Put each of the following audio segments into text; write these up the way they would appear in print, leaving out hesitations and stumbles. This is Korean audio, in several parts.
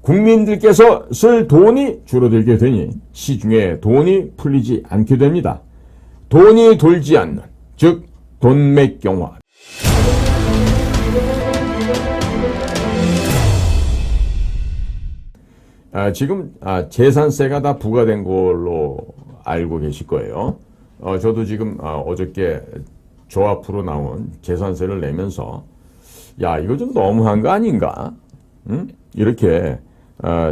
국민들께서 쓸 돈이 줄어들게 되니 시중에 돈이 풀리지 않게 됩니다. 돈이 돌지 않는, 즉 돈맥경화. 지금 재산세가 다 부과된 걸로 알고 계실 거예요. 저도 지금 어저께 조합으로 나온 재산세를 내면서 야, 이거 좀 너무한 거 아닌가? 응? 이렇게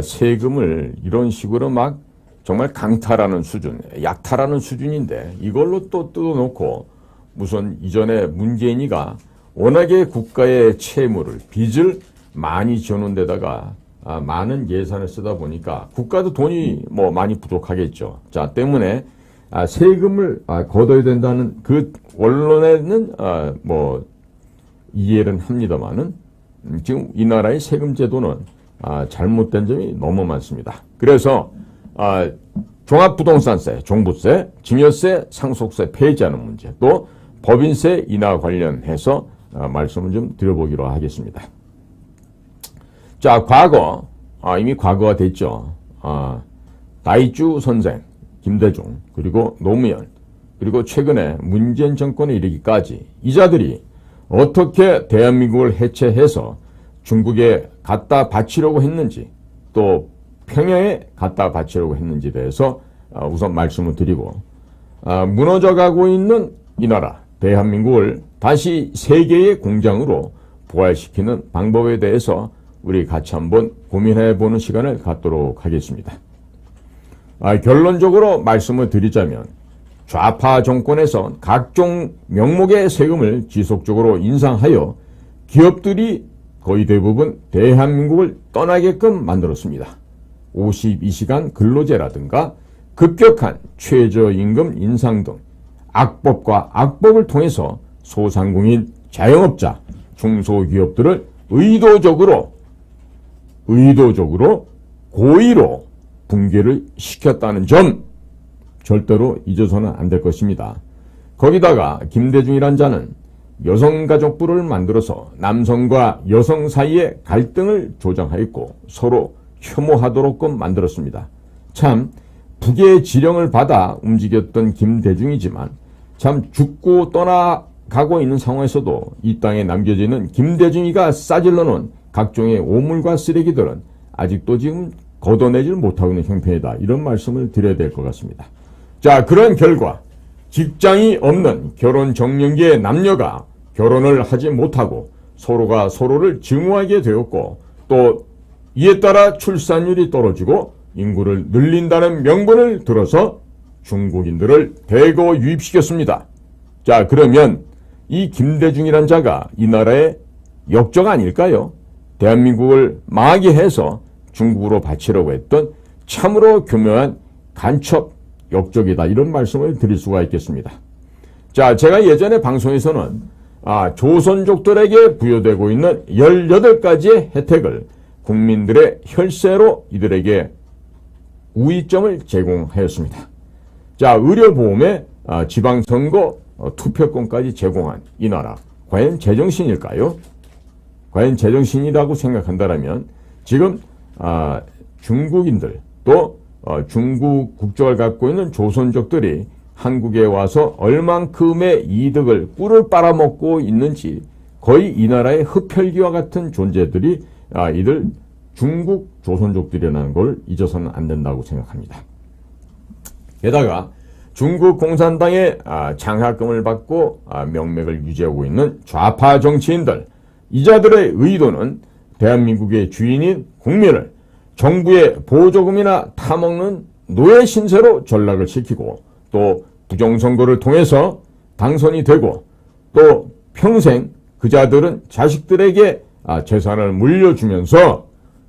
세금을 이런 식으로 막 정말 강탈하는 수준, 약탈하는 수준인데 이걸로 또 뜯어놓고 무슨 이전에 문재인이가 워낙에 국가의 채무를, 빚을 많이 지어놓은 데다가 많은 예산을 쓰다 보니까 국가도 돈이 뭐 많이 부족하겠죠. 자, 때문에 세금을 걷어야 된다는 그 원론에는 뭐 이해는 합니다만은 지금 이 나라의 세금 제도는 잘못된 점이 너무 많습니다. 그래서 종합부동산세, 종부세, 증여세, 상속세 폐지하는 문제, 또 법인세 인하 관련해서 말씀을 좀 드려보기로 하겠습니다. 자, 과거 이미 과거가 됐죠. 다이쭈 선생, 김대중, 그리고 노무현, 그리고 최근에 문재인 정권에 이르기까지 이자들이 어떻게 대한민국을 해체해서 중국에 갖다 바치려고 했는지, 또 평양에 갖다 바치려고 했는지에 대해서 우선 말씀을 드리고, 무너져가고 있는 이 나라 대한민국을 다시 세계의 공장으로 부활시키는 방법에 대해서 우리 같이 한번 고민해보는 시간을 갖도록 하겠습니다. 결론적으로 말씀을 드리자면 좌파 정권에서 각종 명목의 세금을 지속적으로 인상하여 기업들이 거의 대부분 대한민국을 떠나게끔 만들었습니다. 52시간 근로제라든가 급격한 최저임금 인상 등 악법과 악법을 통해서 소상공인, 자영업자, 중소기업들을 의도적으로 고의로 붕괴를 시켰다는 점 절대로 잊어서는 안 될 것입니다. 거기다가 김대중이란 자는 여성가족부를 만들어서 남성과 여성 사이의 갈등을 조장하였고 서로 혐오하도록끔 만들었습니다. 참 북의 지령을 받아 움직였던 김대중이지만 참 죽고 떠나가고 있는 상황에서도 이 땅에 남겨지는 김대중이가 싸질러 놓은 각종의 오물과 쓰레기들은 아직도 지금 걷어내질 못하고 있는 형편이다. 이런 말씀을 드려야 될 것 같습니다. 자, 그런 결과 직장이 없는 결혼 적령기의 남녀가 결혼을 하지 못하고 서로가 서로를 증오하게 되었고, 또 이에 따라 출산율이 떨어지고 인구를 늘린다는 명분을 들어서 중국인들을 대거 유입시켰습니다. 자, 그러면 이 김대중이란 자가 이 나라의 역적 아닐까요? 대한민국을 망하게 해서 중국으로 바치려고 했던 참으로 교묘한 간첩 역적이다. 이런 말씀을 드릴 수가 있겠습니다. 자, 제가 예전에 방송에서는 조선족들에게 부여되고 있는 18가지의 혜택을 국민들의 혈세로 이들에게 우위점을 제공하였습니다. 자, 의료보험에 지방선거 투표권까지 제공한 이 나라, 과연 제정신일까요? 과연 제정신이라고 생각한다면 지금 중국인들, 또 중국 국적을 갖고 있는 조선족들이 한국에 와서 얼만큼의 이득을 꿀을 빨아먹고 있는지 거의 이 나라의 흡혈귀와 같은 존재들이 이들 중국 조선족들이라는 걸 잊어서는 안 된다고 생각합니다. 게다가 중국 공산당의 장학금을 받고 명맥을 유지하고 있는 좌파 정치인들, 이자들의 의도는 대한민국의 주인인 국민을 정부의 보조금이나 타먹는 노예 신세로 전락을 시키고, 또 부정선거를 통해서 당선이 되고, 또 평생 그자들은 자식들에게 재산을 물려주면서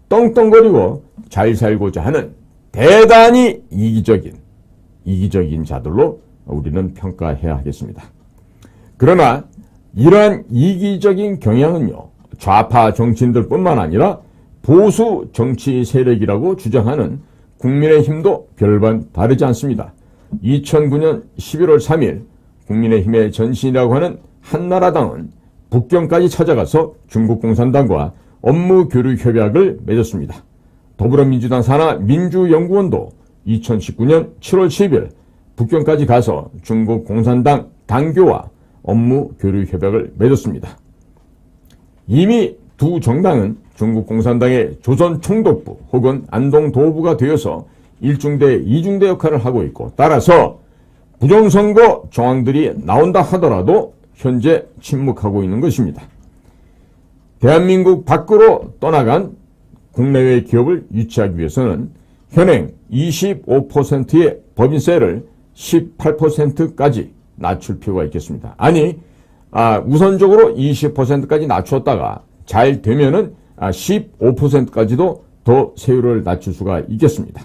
떵떵거리고 잘 살고자 하는 대단히 이기적인 자들로 우리는 평가해야 하겠습니다. 그러나 이러한 이기적인 경향은요, 좌파 정치인들뿐만 아니라 보수 정치 세력이라고 주장하는 국민의힘도 별반 다르지 않습니다. 2009년 11월 3일 국민의힘의 전신이라고 하는 한나라당은 북경까지 찾아가서 중국 공산당과 업무 교류 협약을 맺었습니다. 더불어민주당 산하 민주연구원도 2019년 7월 10일 북경까지 가서 중국 공산당 당교와 업무 교류 협약을 맺었습니다. 이미 두 정당은 중국 공산당의 조선 총독부 혹은 안동도부가 되어서 1중대, 2중대 역할을 하고 있고, 따라서 부정선거 정황들이 나온다 하더라도 현재 침묵하고 있는 것입니다. 대한민국 밖으로 떠나간 국내외 기업을 유치하기 위해서는 현행 25%의 법인세를 18%까지 낮출 필요가 있겠습니다. 아니, 우선적으로 20%까지 낮추었다가 잘 되면은 15%까지도 더 세율을 낮출 수가 있겠습니다.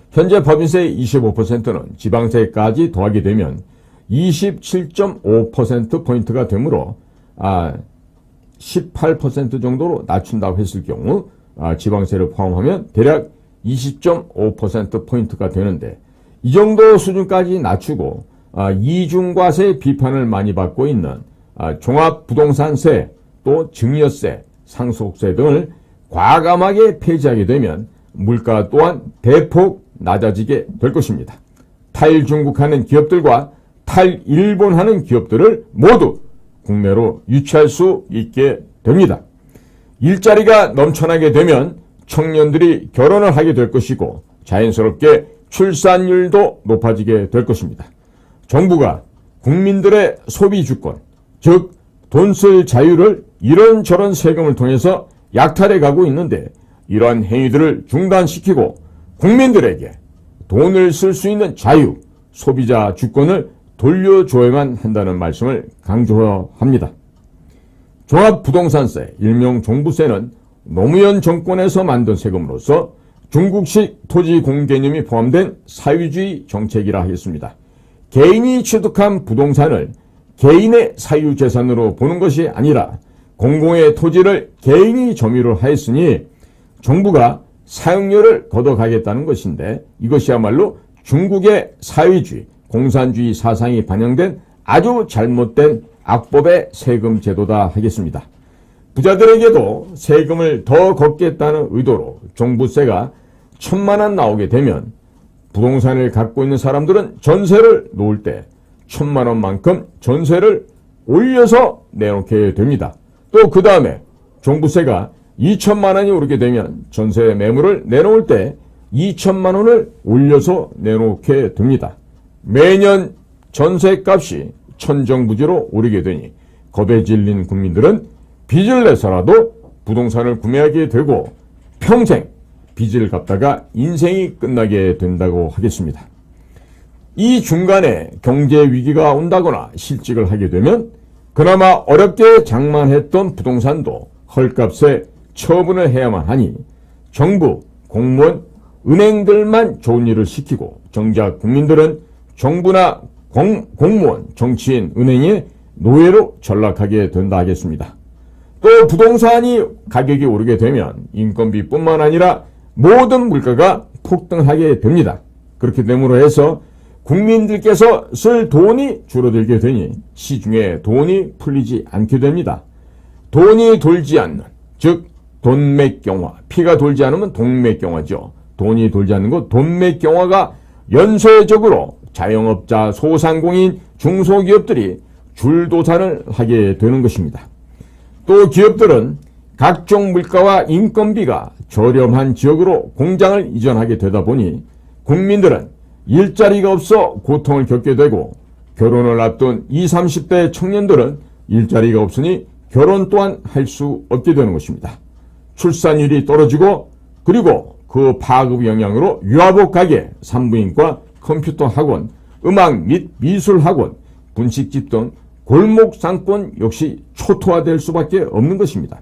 현재 법인세의 25%는 지방세까지 더하게 되면 27.5%포인트가 되므로 18% 정도로 낮춘다고 했을 경우 지방세를 포함하면 대략 20.5%포인트가 되는데, 이 정도 수준까지 낮추고 이중과세 비판을 많이 받고 있는 종합부동산세, 또 증여세, 상속세 등을 과감하게 폐지하게 되면 물가 또한 대폭 낮아지게 될 것입니다. 탈중국하는 기업들과 탈일본하는 기업들을 모두 국내로 유치할 수 있게 됩니다. 일자리가 넘쳐나게 되면 청년들이 결혼을 하게 될 것이고 자연스럽게 출산율도 높아지게 될 것입니다. 정부가 국민들의 소비 주권, 즉 돈 쓸 자유를 이런저런 세금을 통해서 약탈해 가고 있는데, 이러한 행위들을 중단시키고 국민들에게 돈을 쓸 수 있는 자유, 소비자 주권을 돌려줘야만 한다는 말씀을 강조합니다. 종합부동산세, 일명 종부세는 노무현 정권에서 만든 세금으로서 중국식 토지 공개념이 포함된 사유주의 정책이라 하겠습니다. 개인이 취득한 부동산을 개인의 사유재산으로 보는 것이 아니라 공공의 토지를 개인이 점유를 하였으니 정부가 사용료를 걷어가겠다는 것인데, 이것이야말로 중국의 사회주의, 공산주의 사상이 반영된 아주 잘못된 악법의 세금 제도다 하겠습니다. 부자들에게도 세금을 더 걷겠다는 의도로 종부세가 1,000만 원 나오게 되면 부동산을 갖고 있는 사람들은 전세를 놓을 때 1,000만 원만큼 전세를 올려서 내놓게 됩니다. 또 그 다음에 종부세가 2,000만 원이 오르게 되면 전세 매물을 내놓을 때 2,000만 원을 올려서 내놓게 됩니다. 매년 전세값이 천정부지로 오르게 되니 겁에 질린 국민들은 빚을 내서라도 부동산을 구매하게 되고 평생 빚을 갚다가 인생이 끝나게 된다고 하겠습니다. 이 중간에 경제 위기가 온다거나 실직을 하게 되면 그나마 어렵게 장만했던 부동산도 헐값에 처분을 해야만 하니 정부, 공무원, 은행들만 좋은 일을 시키고 정작 국민들은 정부나 공무원, 정치인, 은행의 노예로 전락하게 된다 하겠습니다. 또 부동산이 가격이 오르게 되면 인건비뿐만 아니라 모든 물가가 폭등하게 됩니다. 그렇게 됨으로 해서 국민들께서 쓸 돈이 줄어들게 되니 시중에 돈이 풀리지 않게 됩니다. 돈이 돌지 않는, 즉 돈맥경화, 피가 돌지 않으면 동맥경화죠. 돈이 돌지 않는 것, 돈맥경화가 연쇄적으로 자영업자, 소상공인, 중소기업들이 줄도산을 하게 되는 것입니다. 또 기업들은 각종 물가와 인건비가 저렴한 지역으로 공장을 이전하게 되다 보니 국민들은 일자리가 없어 고통을 겪게 되고, 결혼을 앞둔 20, 30대 청년들은 일자리가 없으니 결혼 또한 할 수 없게 되는 것입니다. 출산율이 떨어지고, 그리고 그 파급 영향으로 유아복 가게, 산부인과, 컴퓨터 학원, 음악 및 미술 학원, 분식집 등 골목 상권 역시 초토화될 수밖에 없는 것입니다.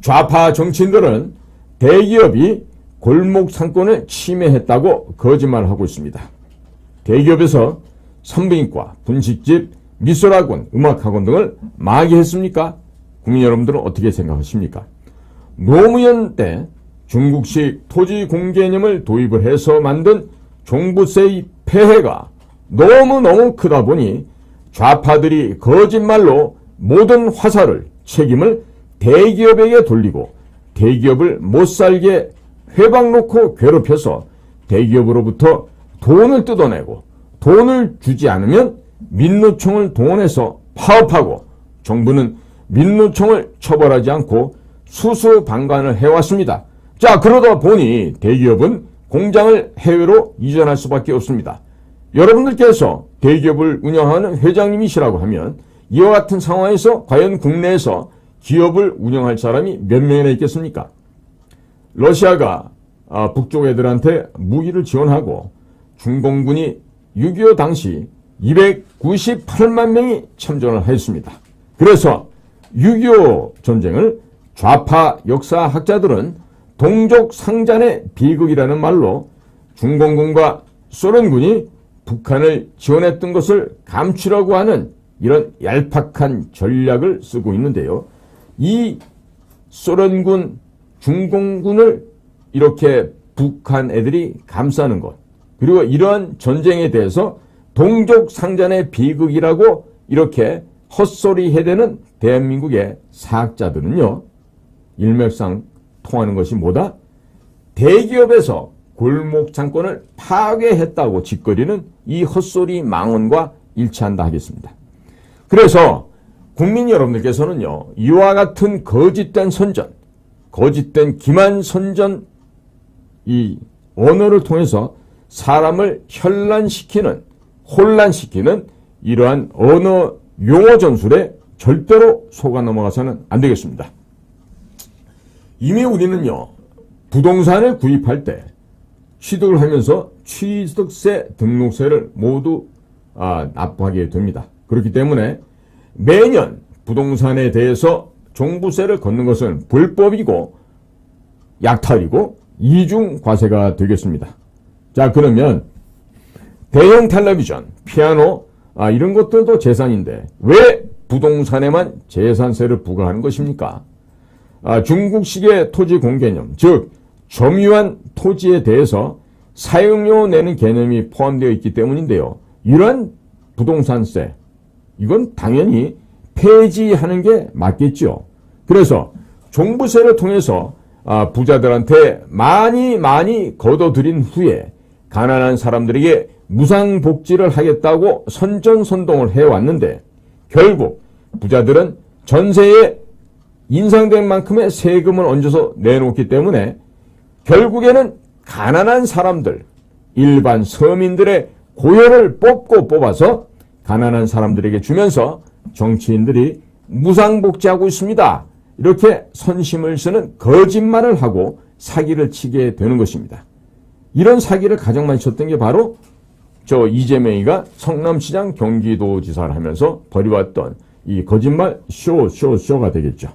좌파 정치인들은 대기업이 골목 상권을 침해했다고 거짓말하고 있습니다. 대기업에서 산부인과, 분식집, 미술학원, 음악학원 등을 망하했습니까? 국민 여러분들은 어떻게 생각하십니까? 노무현 때 중국식 토지 공개념을 도입을 해서 만든 종부세의 폐해가 너무너무 크다 보니 좌파들이 거짓말로 모든 화살을, 책임을 대기업에게 돌리고 대기업을 못살게 회방 놓고 괴롭혀서 대기업으로부터 돈을 뜯어내고 돈을 주지 않으면 민노총을 동원해서 파업하고 정부는 민노총을 처벌하지 않고 수수방관을 해왔습니다. 자, 그러다 보니 대기업은 공장을 해외로 이전할 수밖에 없습니다. 여러분들께서 대기업을 운영하는 회장님이시라고 하면 이와 같은 상황에서 과연 국내에서 기업을 운영할 사람이 몇 명이나 있겠습니까? 러시아가 북쪽 애들한테 무기를 지원하고 중공군이 6.25 당시 298만 명이 참전을 했습니다. 그래서 6.25 전쟁을 좌파 역사학자들은 동족 상잔의 비극이라는 말로 중공군과 소련군이 북한을 지원했던 것을 감추려고 하는 이런 얄팍한 전략을 쓰고 있는데요. 이 소련군, 중공군을 이렇게 북한 애들이 감싸는 것, 그리고 이러한 전쟁에 대해서 동족 상잔의 비극이라고 이렇게 헛소리 해대는 대한민국의 사학자들은요, 일맥상 통하는 것이 뭐다? 대기업에서 골목 창권을 파괴했다고 짓거리는 이 헛소리 망언과 일치한다 하겠습니다. 그래서 국민 여러분들께서는요, 이와 같은 거짓된 선전, 거짓된 기만 선전 이 언어를 통해서 사람을 혼란시키는 이러한 언어 용어 전술에 절대로 속아 넘어가서는 안 되겠습니다. 이미 우리는요, 부동산을 구입할 때 취득을 하면서 취득세, 등록세를 모두 납부하게 됩니다. 그렇기 때문에 매년 부동산에 대해서 종부세를 걷는 것은 불법이고 약탈이고 이중과세가 되겠습니다. 자, 그러면 대형 텔레비전, 피아노 이런 것들도 재산인데 왜 부동산에만 재산세를 부과하는 것입니까? 중국식의 토지 공개념, 즉 점유한 토지에 대해서 사용료 내는 개념이 포함되어 있기 때문인데요. 이러한 부동산세, 이건 당연히 폐지하는 게 맞겠죠. 그래서 종부세를 통해서 부자들한테 많이 걷어들인 후에 가난한 사람들에게 무상복지를 하겠다고 선전선동을 해왔는데 결국 부자들은 전세에 인상된 만큼의 세금을 얹어서 내놓기 때문에 결국에는 가난한 사람들, 일반 서민들의 고열을 뽑아서 가난한 사람들에게 주면서 정치인들이 무상복지하고 있습니다. 이렇게 선심을 쓰는 거짓말을 하고 사기를 치게 되는 것입니다. 이런 사기를 가장 많이 쳤던 게 바로 이재명이가 성남시장 경기도지사를 하면서 벌여왔던 이 거짓말 쇼가 되겠죠.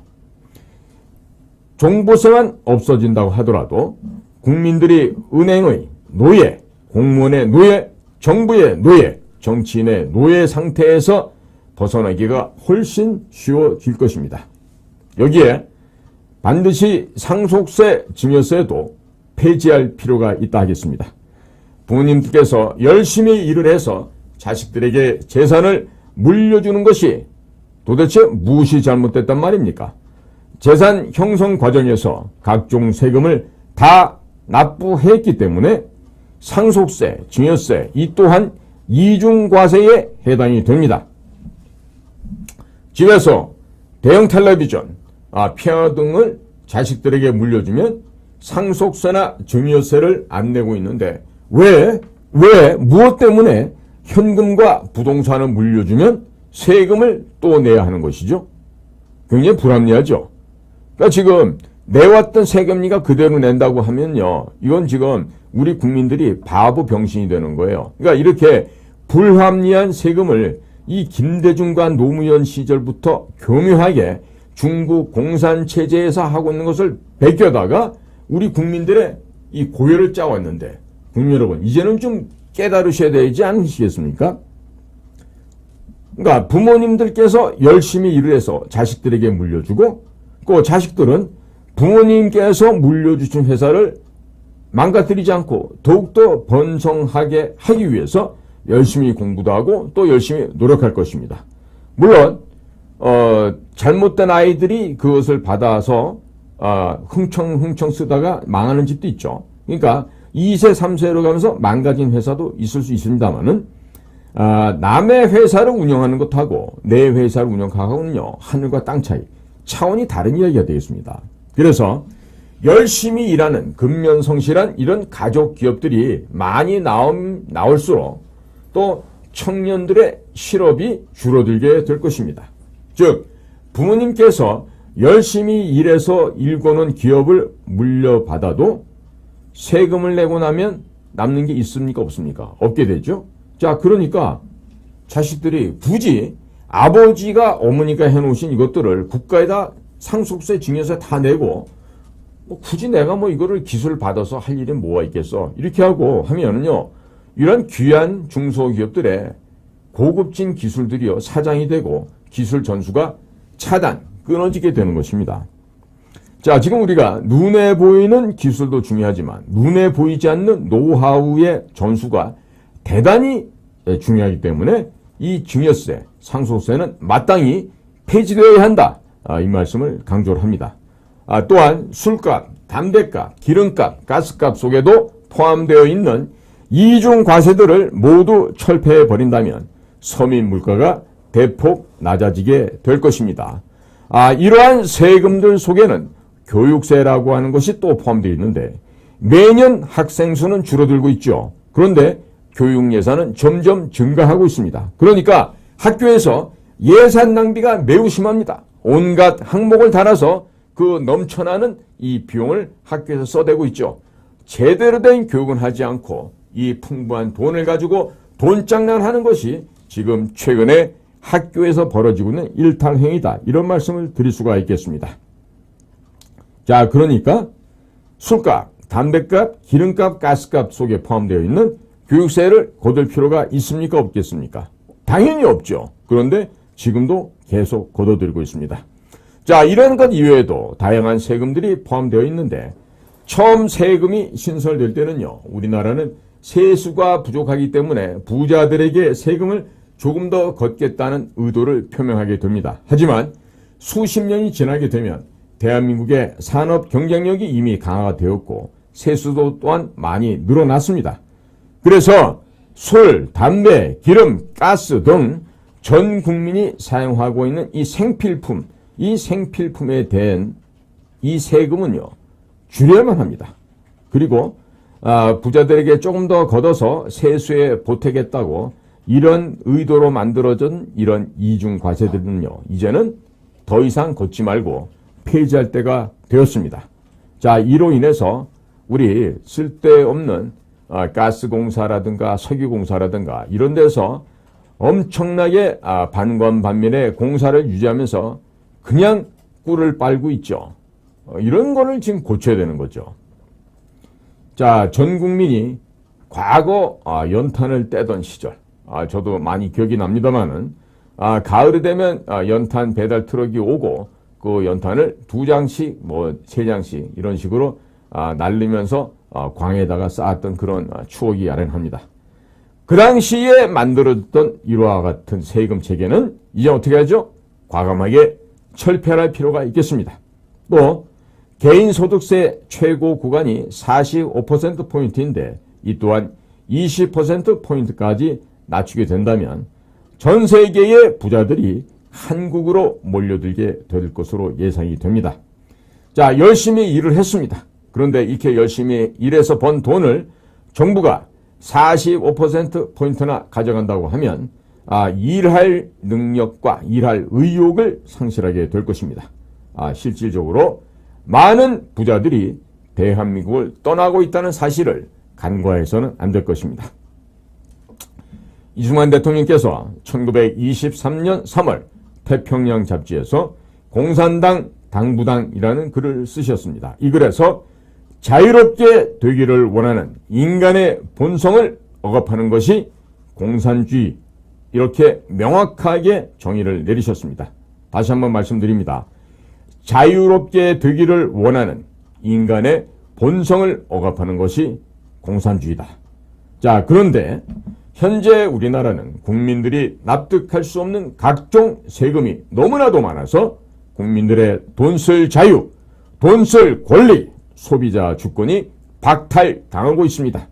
종부세만 없어진다고 하더라도 국민들이 은행의 노예, 공무원의 노예, 정부의 노예, 정치인의 노예 상태에서 벗어나기가 훨씬 쉬워질 것입니다. 여기에 반드시 상속세, 증여세도 폐지할 필요가 있다 하겠습니다. 부모님께서 열심히 일을 해서 자식들에게 재산을 물려주는 것이 도대체 무엇이 잘못됐단 말입니까? 재산 형성 과정에서 각종 세금을 다 납부했기 때문에 상속세, 증여세 이 또한 이중과세에 해당이 됩니다. 집에서 대형 텔레비전, 피아노 등을 자식들에게 물려주면 상속세나 증여세를 안 내고 있는데 무엇 때문에 현금과 부동산을 물려주면 세금을 또 내야 하는 것이죠? 굉장히 불합리하죠. 그러니까 지금 내왔던 세금리가 그대로 낸다고 하면요, 이건 지금 우리 국민들이 바보 병신이 되는 거예요. 그러니까 이렇게 불합리한 세금을 이 김대중과 노무현 시절부터 교묘하게 중국 공산체제에서 하고 있는 것을 베껴다가 우리 국민들의 이 고열을 짜왔는데, 국민 여러분, 이제는 좀 깨달으셔야 되지 않으시겠습니까? 그러니까 부모님들께서 열심히 일을 해서 자식들에게 물려주고, 그 자식들은 부모님께서 물려주신 회사를 망가뜨리지 않고 더욱더 번성하게 하기 위해서 열심히 공부도 하고 또 열심히 노력할 것입니다. 물론 잘못된 아이들이 그것을 받아서 흥청흥청 쓰다가 망하는 집도 있죠. 그러니까 2세, 3세로 가면서 망가진 회사도 있을 수 있습니다만은 남의 회사를 운영하는 것하고 내 회사를 운영하고는요, 하늘과 땅 차이, 차원이 다른 이야기가 되겠습니다. 그래서 열심히 일하는 근면성실한 이런 가족 기업들이 많이 나올수록 또 청년들의 실업이 줄어들게 될 것입니다. 즉 부모님께서 열심히 일해서 일궈놓은 기업을 물려받아도 세금을 내고 나면 남는 게 있습니까? 없습니까? 없게 되죠. 자, 그러니까 자식들이 굳이 아버지가 어머니가 해놓으신 이것들을 국가에다 상속세, 증여세 다 내고 굳이 내가 이거를 기술을 받아서 할 일이 뭐가 있겠어? 이렇게 하고 하면은요, 이런 귀한 중소기업들의 고급진 기술들이요, 사장이 되고 기술 전수가 끊어지게 되는 것입니다. 자, 지금 우리가 눈에 보이는 기술도 중요하지만 눈에 보이지 않는 노하우의 전수가 대단히 중요하기 때문에 이 증여세, 상속세는 마땅히 폐지되어야 한다. 이 말씀을 강조를 합니다. 또한 술값, 담배값, 기름값, 가스값 속에도 포함되어 있는 이중 과세들을 모두 철폐해 버린다면 서민 물가가 대폭 낮아지게 될 것입니다. 이러한 세금들 속에는 교육세라고 하는 것이 또 포함되어 있는데 매년 학생 수는 줄어들고 있죠. 그런데 교육 예산은 점점 증가하고 있습니다. 그러니까 학교에서 예산 낭비가 매우 심합니다. 온갖 항목을 달아서 그 넘쳐나는 이 비용을 학교에서 써대고 있죠. 제대로 된 교육은 하지 않고 이 풍부한 돈을 가지고 돈장난하는 것이 지금 최근에 학교에서 벌어지고 있는 일탈행위다. 이런 말씀을 드릴 수가 있겠습니다. 자, 그러니까 술값, 담배값, 기름값, 가스값 속에 포함되어 있는 교육세를 거둘 필요가 있습니까? 없겠습니까? 당연히 없죠. 그런데 지금도 계속 거둬들고 있습니다. 자, 이런 것 이외에도 다양한 세금들이 포함되어 있는데 처음 세금이 신설될 때는요, 우리나라는 세수가 부족하기 때문에 부자들에게 세금을 조금 더 걷겠다는 의도를 표명하게 됩니다. 하지만 수십 년이 지나게 되면 대한민국의 산업 경쟁력이 이미 강화가 되었고 세수도 또한 많이 늘어났습니다. 그래서 술, 담배, 기름, 가스 등 전 국민이 사용하고 있는 이 생필품, 이 생필품에 대한 이 세금은요, 줄여야만 합니다. 그리고 부자들에게 조금 더 걷어서 세수에 보태겠다고 이런 의도로 만들어진 이런 이중 과세들은요, 이제는 더 이상 걷지 말고 폐지할 때가 되었습니다. 자, 이로 인해서 우리 쓸데없는 가스공사라든가 석유공사라든가 이런 데서 엄청나게 반관반면의 공사를 유지하면서 그냥 꿀을 빨고 있죠. 이런 거를 지금 고쳐야 되는 거죠. 자, 전 국민이 과거 연탄을 떼던 시절, 저도 많이 기억이 납니다만은 가을이 되면 연탄 배달 트럭이 오고 그 연탄을 2장씩, 3장씩 이런 식으로 날리면서 광에다가 쌓았던 그런 추억이 아련합니다. 그 당시에 만들어졌던 이와 같은 세금 체계는 이제 어떻게 하죠? 과감하게 철폐할 필요가 있겠습니다. 또 개인소득세 최고 구간이 45%포인트인데 이 또한 20%포인트까지 낮추게 된다면 전 세계의 부자들이 한국으로 몰려들게 될 것으로 예상이 됩니다. 자, 열심히 일을 했습니다. 그런데 이렇게 열심히 일해서 번 돈을 정부가 45%포인트나 가져간다고 하면 일할 능력과 일할 의욕을 상실하게 될 것입니다. 실질적으로 많은 부자들이 대한민국을 떠나고 있다는 사실을 간과해서는 안 될 것입니다. 이승만 대통령께서 1923년 3월 태평양 잡지에서 공산당 당부당이라는 글을 쓰셨습니다. 이 글에서 자유롭게 되기를 원하는 인간의 본성을 억압하는 것이 공산주의, 이렇게 명확하게 정의를 내리셨습니다. 다시 한번 말씀드립니다. 자유롭게 되기를 원하는 인간의 본성을 억압하는 것이 공산주의다. 자, 그런데 현재 우리나라는 국민들이 납득할 수 없는 각종 세금이 너무나도 많아서 국민들의 돈 쓸 자유, 돈 쓸 권리, 소비자 주권이 박탈당하고 있습니다.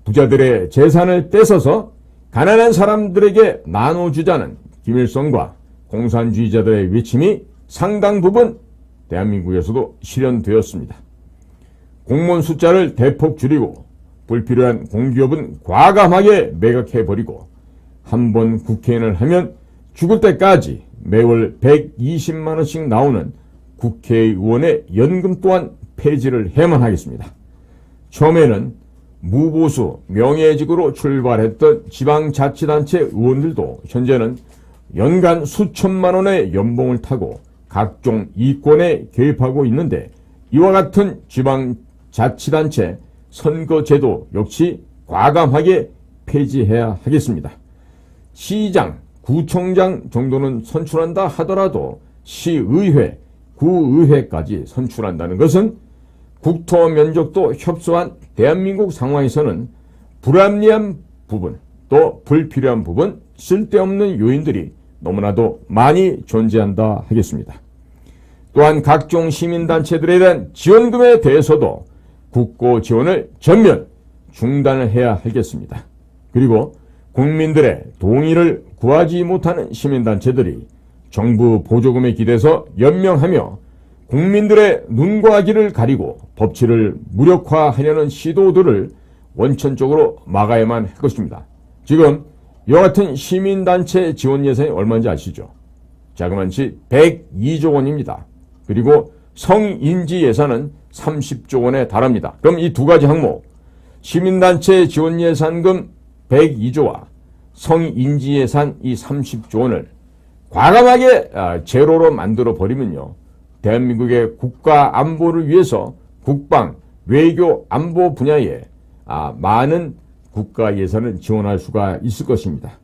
부자들의 재산을 뺏어서 가난한 사람들에게 나눠주자는 김일성과 공산주의자들의 외침이 상당 부분 대한민국에서도 실현되었습니다. 공무원 숫자를 대폭 줄이고 불필요한 공기업은 과감하게 매각해버리고 한 번 국회의원을 하면 죽을 때까지 매월 120만 원씩 나오는 국회의원의 연금 또한 폐지를 해야만 하겠습니다. 처음에는 무보수 명예직으로 출발했던 지방자치단체 의원들도 현재는 연간 수천만 원의 연봉을 타고 각종 이권에 개입하고 있는데, 이와 같은 지방자치단체 선거제도 역시 과감하게 폐지해야 하겠습니다. 시장, 구청장 정도는 선출한다 하더라도 시의회, 구의회까지 선출한다는 것은 국토 면적도 협소한 대한민국 상황에서는 불합리한 부분, 또 불필요한 부분, 쓸데없는 요인들이 너무나도 많이 존재한다 하겠습니다. 또한 각종 시민단체들에 대한 지원금에 대해서도 국고 지원을 전면 중단을 해야 하겠습니다. 그리고 국민들의 동의를 구하지 못하는 시민단체들이 정부 보조금에 기대서 연명하며 국민들의 눈과 귀를 가리고 법치를 무력화하려는 시도들을 원천적으로 막아야만 할 것입니다. 지금 이와 같은 시민단체 지원 예산이 얼마인지 아시죠? 자그만치 102조 원입니다. 그리고 성인지 예산은 30조 원에 달합니다. 그럼 이 두 가지 항목, 시민단체 지원 예산금 102조와 성인지 예산 이 30조 원을 과감하게 제로로 만들어 버리면요, 대한민국의 국가 안보를 위해서 국방, 외교, 안보 분야에 많은 국가 예산을 지원할 수가 있을 것입니다.